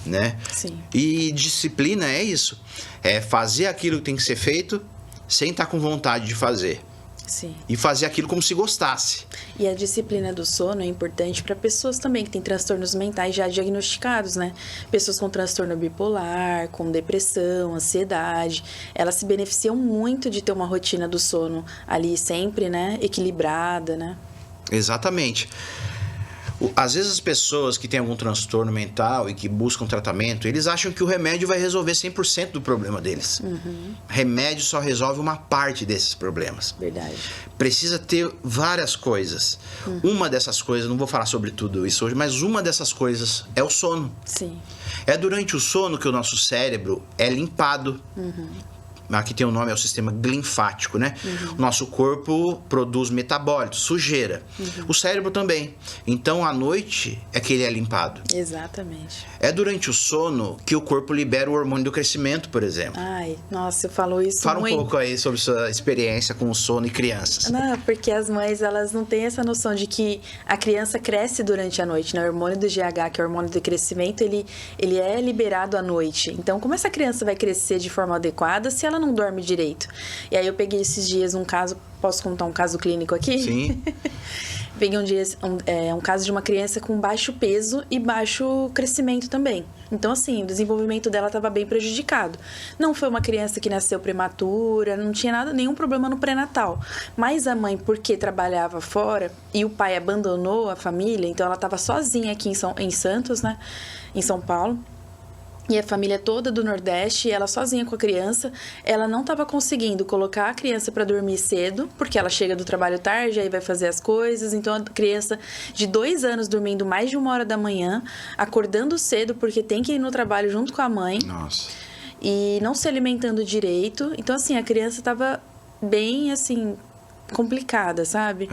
Né? Sim. E disciplina é isso. É fazer aquilo que tem que ser feito sem estar com vontade de fazer. Sim. E fazer aquilo como se gostasse. E a disciplina do sono é importante para pessoas também que têm transtornos mentais já diagnosticados, né? Pessoas com transtorno bipolar, com depressão, ansiedade. Elas se beneficiam muito de ter uma rotina do sono ali sempre, né? Equilibrada, né? Exatamente. Às vezes as pessoas que têm algum transtorno mental e que buscam tratamento, eles acham que o remédio vai resolver 100% do problema deles. Remédio só resolve uma parte desses problemas. Verdade. Precisa ter várias coisas. Uma dessas coisas, não vou falar sobre tudo isso hoje, mas uma dessas coisas é o sono. Sim. É durante o sono que o nosso cérebro é limpado. aqui tem o nome, é o sistema linfático, né? O nosso corpo produz metabólitos, sujeira. O cérebro também. Então, à noite é que ele é limpado. Exatamente. É durante o sono que o corpo libera o hormônio do crescimento, por exemplo. Ai, nossa, você falou isso Fala muito. um pouco aí sobre sua experiência com o sono e crianças. Não, porque as mães, elas não têm essa noção de que a criança cresce durante a noite, né? O hormônio do GH, que é o hormônio do crescimento, ele é liberado à noite. Então, como essa criança vai crescer de forma adequada se ela não dorme direito? E aí eu peguei esses dias um caso, posso contar um caso clínico aqui? Sim. Peguei um caso de uma criança com baixo peso e baixo crescimento também. Então, assim, o desenvolvimento dela estava bem prejudicado. Não foi uma criança que nasceu prematura, não tinha nenhum problema no pré-natal. Mas a mãe, porque trabalhava fora e o pai abandonou a família, então ela estava sozinha aqui em Santos, né? Em São Paulo. E a família toda do Nordeste, ela sozinha com a criança, ela não estava conseguindo colocar a criança para dormir cedo, porque ela chega do trabalho tarde, aí vai fazer as coisas. Então, a criança de 2 anos dormindo mais de 1h da manhã, acordando cedo, porque tem que ir no trabalho junto com a mãe. Nossa. E não se alimentando direito. Então, assim, a criança estava bem, assim, complicada, sabe?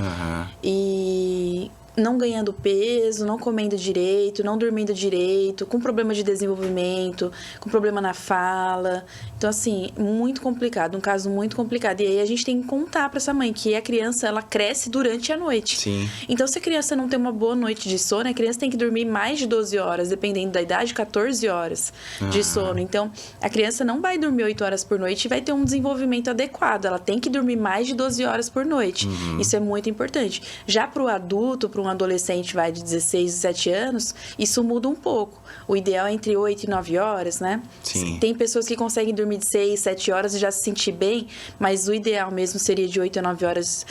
E não ganhando peso, não comendo direito, não dormindo direito, com problema de desenvolvimento, com problema na fala. Então, assim, muito complicado, um caso muito complicado. E aí a gente tem que contar para essa mãe que a criança, ela cresce durante a noite. Sim. Então, se a criança não tem uma boa noite de sono, a criança tem que dormir mais de 12 horas, dependendo da idade, 14 horas de sono. Então, a criança não vai dormir 8 horas por noite e vai ter um desenvolvimento adequado. Ela tem que dormir mais de 12 horas por noite. Isso é muito importante. Já para o adulto, para um adolescente vai de 16, 17 anos, isso muda um pouco. O ideal é entre 8 e 9 horas, né? Sim. Tem pessoas que conseguem dormir de 6, 7 horas e já se sentir bem, mas o ideal mesmo seria de 8 a 9 horas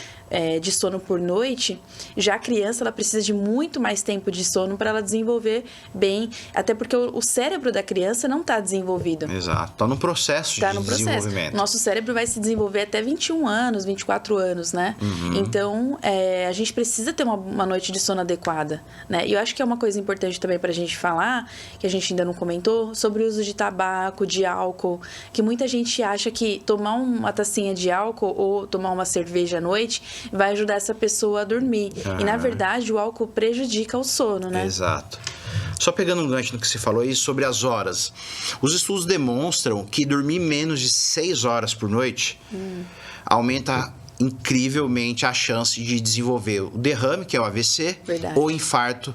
de sono por noite. Já a criança, ela precisa de muito mais tempo de sono para ela desenvolver bem, até porque o cérebro da criança não está desenvolvido. Exato. Está no processo de desenvolvimento. Nosso cérebro vai se desenvolver até 21 anos, 24 anos, né? Então, a gente precisa ter uma noite de sono adequada, né? E eu acho que é uma coisa importante também para a gente falar, que a gente ainda não comentou, sobre o uso de tabaco, de álcool, que muita gente acha que tomar uma tacinha de álcool ou tomar uma cerveja à noite vai ajudar essa pessoa a dormir. E, na verdade, o álcool prejudica o sono, né? Exato. Só pegando um gancho no que você falou aí sobre as horas. Os estudos demonstram que dormir menos de 6 horas por noite aumenta incrivelmente a chance de desenvolver o derrame, que é o AVC, ou infarto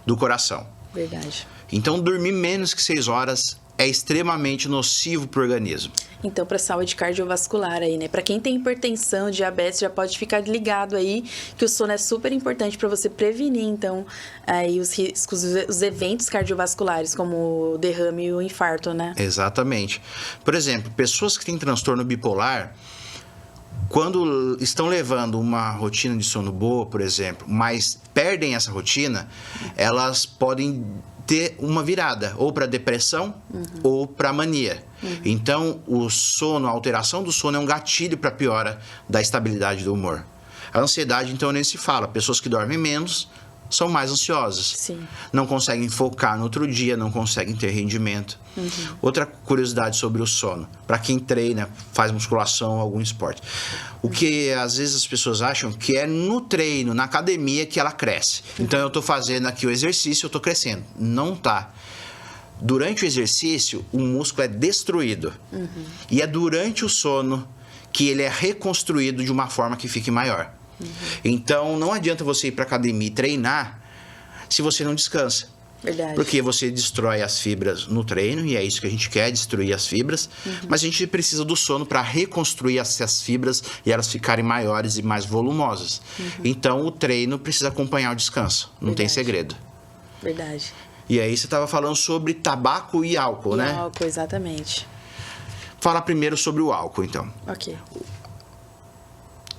do coração. Verdade. Então, dormir menos que 6 horas é extremamente nocivo para o organismo. Então, para a saúde cardiovascular aí, né? Para quem tem hipertensão, diabetes, já pode ficar ligado aí que o sono é super importante para você prevenir, então, aí os riscos, os eventos cardiovasculares, como o derrame e o infarto, né? Exatamente. Por exemplo, pessoas que têm transtorno bipolar, quando estão levando uma rotina de sono boa, por exemplo, mas perdem essa rotina, elas podem ter uma virada, ou para depressão ou para mania. Então, o sono, a alteração do sono é um gatilho para a piora da estabilidade do humor. A ansiedade, então, nem se fala. Pessoas que dormem menos são mais ansiosas. Sim. Não conseguem focar no outro dia, não conseguem ter rendimento. Outra curiosidade sobre o sono, para quem treina, faz musculação, algum esporte. O que às vezes as pessoas acham que é no treino, na academia, que ela cresce. Então eu estou fazendo aqui o exercício, eu estou crescendo. Não tá. Durante o exercício, o músculo é destruído. E é durante o sono que ele é reconstruído de uma forma que fique maior. Então, não adianta você ir para a academia e treinar se você não descansa. Verdade. Porque você destrói as fibras no treino, e é isso que a gente quer, destruir as fibras. Mas a gente precisa do sono para reconstruir essas fibras e elas ficarem maiores e mais volumosas. Então, o treino precisa acompanhar o descanso. Não tem segredo. Verdade. E aí, você estava falando sobre tabaco e álcool, né? Álcool, exatamente. Fala primeiro sobre o álcool, então. Ok.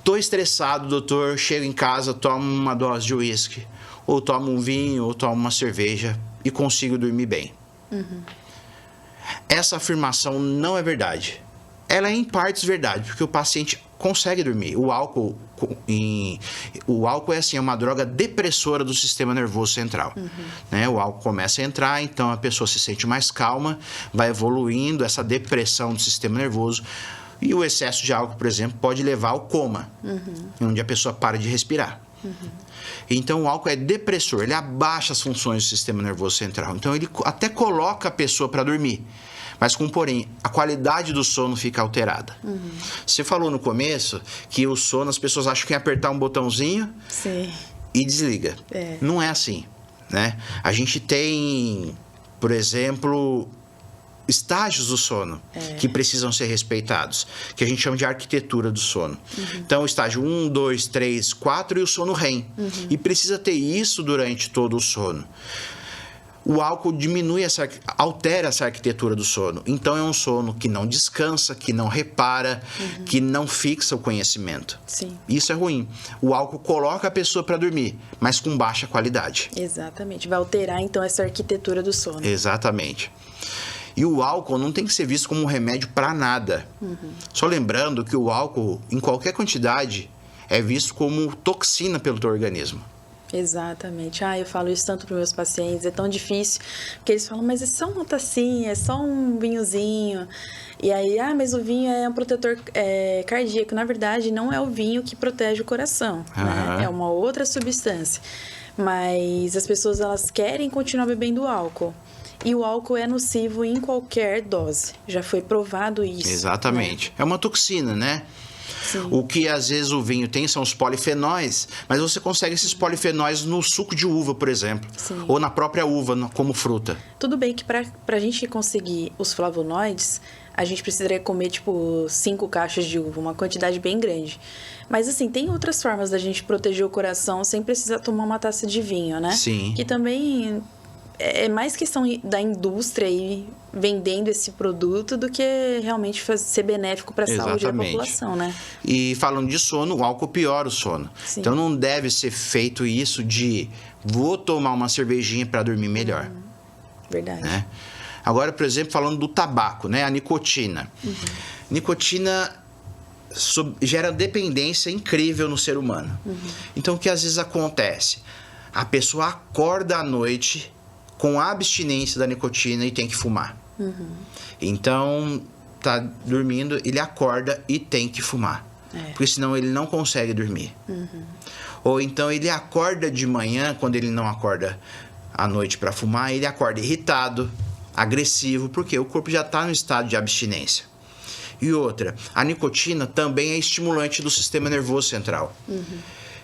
Tô estressado, doutor, chego em casa, tomo uma dose de uísque, ou tomo um vinho, ou tomo uma cerveja e consigo dormir bem. Essa afirmação não é verdade. Ela é em partes verdade, porque o paciente consegue dormir. O álcool é assim, é uma droga depressora do sistema nervoso central. Né? O álcool começa a entrar, então a pessoa se sente mais calma, vai evoluindo essa depressão do sistema nervoso. E o excesso de álcool, por exemplo, pode levar ao coma, onde a pessoa para de respirar. Então, o álcool é depressor, ele abaixa as funções do sistema nervoso central. Então, ele até coloca a pessoa para dormir. Mas com porém, a qualidade do sono fica alterada. Você falou no começo que o sono, as pessoas acham que é apertar um botãozinho e desliga. Não é assim, né? A gente tem, por exemplo, estágios do sono que precisam ser respeitados, que a gente chama de arquitetura do sono. Então, o estágio 1, 2, 3, 4 e o sono REM. E precisa ter isso durante todo o sono. O álcool altera essa arquitetura do sono. Então, é um sono que não descansa, que não repara, que não fixa o conhecimento. Sim. Isso é ruim. O álcool coloca a pessoa para dormir, mas com baixa qualidade. Exatamente. Vai alterar, então, essa arquitetura do sono. Exatamente. E o álcool não tem que ser visto como um remédio para nada. Só lembrando que o álcool, em qualquer quantidade, é visto como toxina pelo teu organismo. Exatamente. Eu falo isso tanto para meus pacientes, é tão difícil, porque eles falam, mas é só uma tacinha, é só um vinhozinho. E aí, mas o vinho é um protetor cardíaco. Na verdade, não é o vinho que protege o coração, né? É uma outra substância. Mas as pessoas, elas querem continuar bebendo álcool. E o álcool é nocivo em qualquer dose. Já foi provado isso. Exatamente. Né? É uma toxina, né? Sim. O que às vezes o vinho tem são os polifenóis, mas você consegue esses polifenóis no suco de uva, por exemplo. Sim. Ou na própria uva, como fruta. Tudo bem que para a gente conseguir os flavonoides, a gente precisaria comer, 5 caixas de uva, uma quantidade bem grande. Mas, assim, tem outras formas da gente proteger o coração sem precisar tomar uma taça de vinho, né? Sim. Que também é mais questão da indústria aí vendendo esse produto do que realmente ser benéfico para a saúde da população, né? E falando de sono, o álcool piora o sono. Sim. Então não deve ser feito isso de vou tomar uma cervejinha para dormir melhor. Verdade. Né? Agora, por exemplo, falando do tabaco, né? A nicotina. Nicotina gera dependência incrível no ser humano. Então o que às vezes acontece? A pessoa acorda à noite com a abstinência da nicotina e tem que fumar. Então, tá dormindo, ele acorda e tem que fumar. Porque senão ele não consegue dormir. Ou então ele acorda de manhã, quando ele não acorda à noite para fumar, ele acorda irritado, agressivo, porque o corpo já está no estado de abstinência. E outra, a nicotina também é estimulante do sistema nervoso central.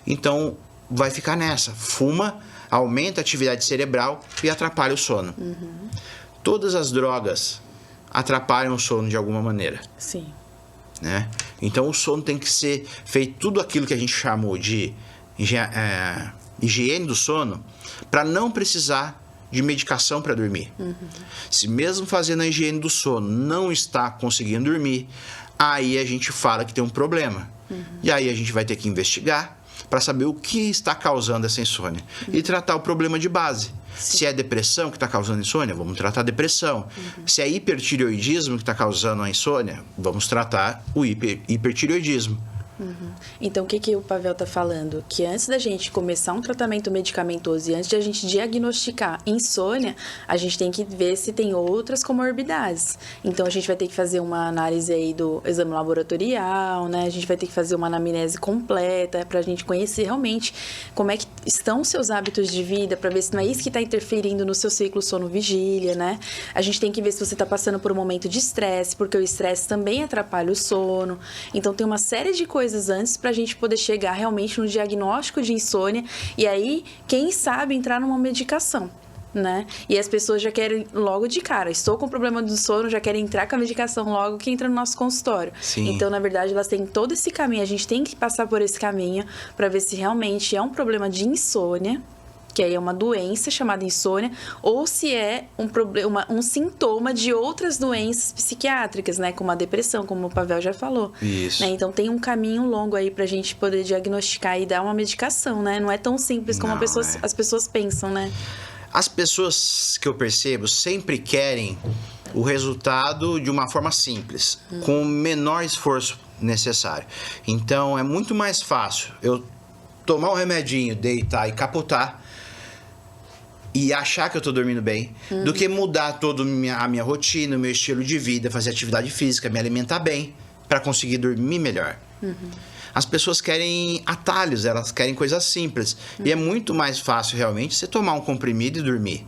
Então, vai ficar nessa. Fuma, aumenta a atividade cerebral e atrapalha o sono. Todas as drogas atrapalham o sono de alguma maneira. Sim. Né? Então, o sono tem que ser feito tudo aquilo que a gente chamou de higiene do sono para não precisar de medicação para dormir. Se mesmo fazendo a higiene do sono não está conseguindo dormir, aí a gente fala que tem um problema. E aí a gente vai ter que investigar para saber o que está causando essa insônia e tratar o problema de base. Sim. Se é depressão que está causando insônia, vamos tratar a depressão. Se é hipertireoidismo que está causando a insônia, vamos tratar o hipertireoidismo. Então, o que o Pavel está falando? Que antes da gente começar um tratamento medicamentoso e antes de a gente diagnosticar insônia, a gente tem que ver se tem outras comorbidades. Então, a gente vai ter que fazer uma análise aí do exame laboratorial, né? A gente vai ter que fazer uma anamnese completa para a gente conhecer realmente como é que estão os seus hábitos de vida, para ver se não é isso que está interferindo no seu ciclo sono-vigília, né? A gente tem que ver se você está passando por um momento de estresse, porque o estresse também atrapalha o sono. Então, tem uma série de coisas antes para a gente poder chegar realmente no diagnóstico de insônia e aí, quem sabe, entrar numa medicação, né? E as pessoas já querem logo de cara, estou com problema do sono, já querem entrar com a medicação logo que entra no nosso consultório. Sim. Então, na verdade, elas têm todo esse caminho, a gente tem que passar por esse caminho para ver se realmente é um problema de insônia, que aí é uma doença chamada insônia, ou se é um sintoma de outras doenças psiquiátricas, né? Como a depressão, como o Pavel já falou. Isso. Né? Então, tem um caminho longo aí pra gente poder diagnosticar e dar uma medicação, né? Não é tão simples como as pessoas pensam, né? As pessoas que eu percebo sempre querem o resultado de uma forma simples, com o menor esforço necessário. Então, é muito mais fácil eu tomar um remedinho, deitar e capotar e achar que eu tô dormindo bem, do que mudar toda a minha rotina, o meu estilo de vida, fazer atividade física, me alimentar bem para conseguir dormir melhor. As pessoas querem atalhos, elas querem coisas simples. E é muito mais fácil, realmente, você tomar um comprimido e dormir.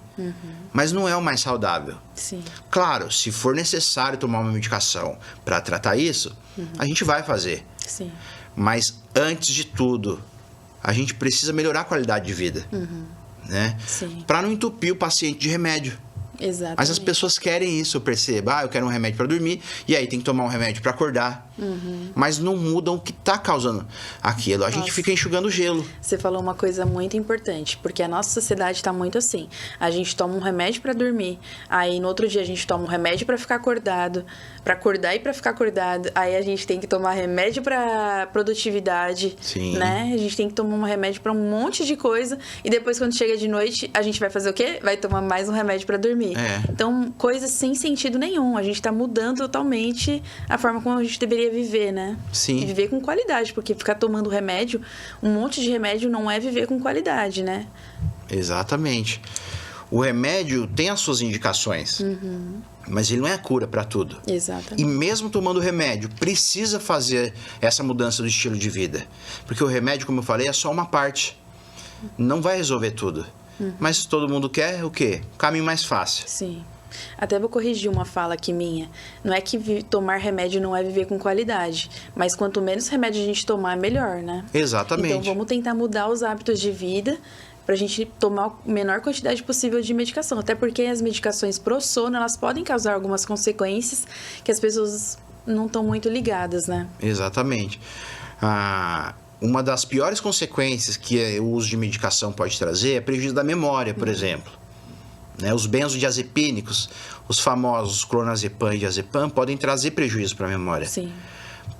Mas não é o mais saudável. Sim. Claro, se for necessário tomar uma medicação para tratar isso, a gente vai fazer. Sim. Mas, antes de tudo, a gente precisa melhorar a qualidade de vida. Né? Sim. Para não entupir o paciente de remédio. Exatamente. Mas as pessoas querem isso, eu percebo. Eu quero um remédio para dormir, e aí tem que tomar um remédio para acordar. Mas não mudam o que está causando aquilo. A gente fica enxugando gelo. Você falou uma coisa muito importante, porque a nossa sociedade está muito assim. A gente toma um remédio para dormir, aí no outro dia a gente toma um remédio para ficar acordado, para acordar e para ficar acordado. Aí a gente tem que tomar remédio para produtividade, Sim. né? A gente tem que tomar um remédio para um monte de coisa, e depois quando chega de noite, a gente vai fazer o quê? Vai tomar mais um remédio para dormir. Então, coisas sem sentido nenhum. A gente está mudando totalmente a forma como a gente deveria viver, né? Sim. E viver com qualidade, porque ficar tomando remédio, um monte de remédio não é viver com qualidade, né? Exatamente. O remédio tem as suas indicações, mas ele não é a cura para tudo. Exatamente. E mesmo tomando remédio, precisa fazer essa mudança do estilo de vida. Porque o remédio, como eu falei, é só uma parte. Não vai resolver tudo. Mas todo mundo quer o quê? O caminho mais fácil. Sim. Até vou corrigir uma fala aqui minha. Não é que tomar remédio não é viver com qualidade, mas quanto menos remédio a gente tomar, melhor, né? Exatamente. Então vamos tentar mudar os hábitos de vida pra gente tomar a menor quantidade possível de medicação. Até porque as medicações pro sono, elas podem causar algumas consequências que as pessoas não estão muito ligadas, né? Exatamente. Uma das piores consequências que o uso de medicação pode trazer é prejuízo da memória, por exemplo. Né? Os benzodiazepínicos, os famosos clonazepam e diazepam, podem trazer prejuízo para a memória. Sim.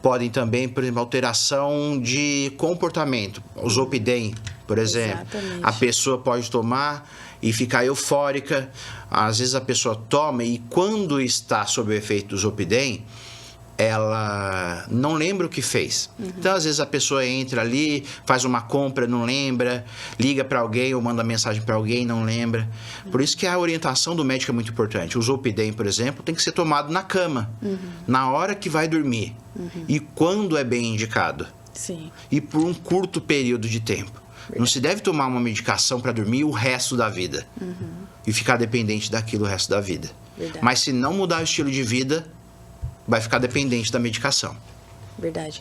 Podem também, por exemplo, alteração de comportamento. O Zolpidem, por exemplo. Exatamente. A pessoa pode tomar e ficar eufórica. Às vezes a pessoa toma e quando está sob o efeito do Zolpidem, ela não lembra o que fez. Então, às vezes, a pessoa entra ali, faz uma compra, não lembra, liga para alguém ou manda mensagem para alguém, não lembra. Por isso que a orientação do médico é muito importante. O Zolpidem, por exemplo, tem que ser tomado na cama, na hora que vai dormir e quando é bem indicado. Sim. E por um curto período de tempo. Não se deve tomar uma medicação para dormir o resto da vida e ficar dependente daquilo o resto da vida. Verdade. Mas se não mudar o estilo de vida, vai ficar dependente da medicação. Verdade.